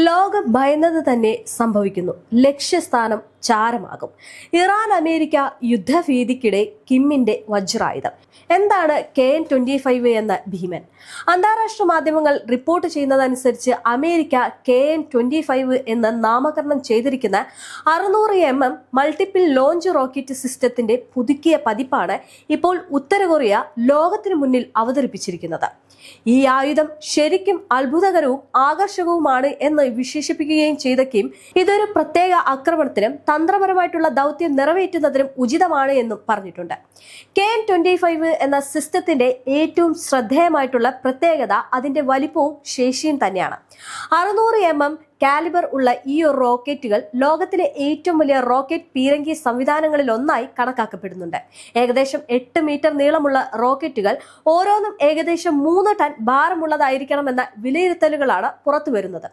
ലോകം ഭയന്നത് തന്നെ സംഭവിക്കുന്നു. ലക്ഷ്യസ്ഥാനം ചാരമാകും. Iran America യുദ്ധഭീതിക്കിടെ കിമ്മിന്റെ വജ്രായുധം. എന്താണ് KN-25 എന്ന ഭീമൻ? അന്താരാഷ്ട്ര മാധ്യമങ്ങൾ റിപ്പോർട്ട് ചെയ്യുന്നതനുസരിച്ച് അമേരിക്ക KN-25 എന്ന് നാമകരണം ചെയ്തിരിക്കുന്ന 600mm മൾട്ടിപ്പിൾ ലോഞ്ച് റോക്കറ്റ് സിസ്റ്റത്തിന്റെ പുതുക്കിയ പതിപ്പാണ് ഇപ്പോൾ ഉത്തര കൊറിയ ലോകത്തിനു മുന്നിൽ അവതരിപ്പിച്ചിരിക്കുന്നത്. ഈ ആയുധം ശരിക്കും അത്ഭുതകരവും ആകർഷകവുമാണ് എന്ന് വിശേഷിപ്പിക്കുകയും ചെയ്ത കിം ഇതൊരു പ്രത്യേക ആക്രമണത്തിനും തന്ത്രപരമായിട്ടുള്ള ദൗത്യം നിറവേറ്റുന്നതിനും ഉചിതമാണ് എന്നും പറഞ്ഞിട്ടുണ്ട്. KN-25 എന്ന സിസ്റ്റത്തിന്റെ ഏറ്റവും ശ്രദ്ധേയമായിട്ടുള്ള പ്രത്യേകത അതിന്റെ വലിപ്പവും ശേഷിയും തന്നെയാണ്. 600mm കാലിബർ ഉള്ള ഈ റോക്കറ്റുകൾ ലോകത്തിലെ ഏറ്റവും വലിയ റോക്കറ്റ് പീരങ്കി സംവിധാനങ്ങളിൽ ഒന്നായി കണക്കാക്കപ്പെടുന്നുണ്ട്. ഏകദേശം 8 മീറ്റർ നീളമുള്ള റോക്കറ്റുകൾ ഓരോന്നും ഏകദേശം 3 ടൺ ഭാരമുള്ളതായിരിക്കണമെന്ന വിലയിരുത്തലുകളാണ് പുറത്തുവരുന്നത്.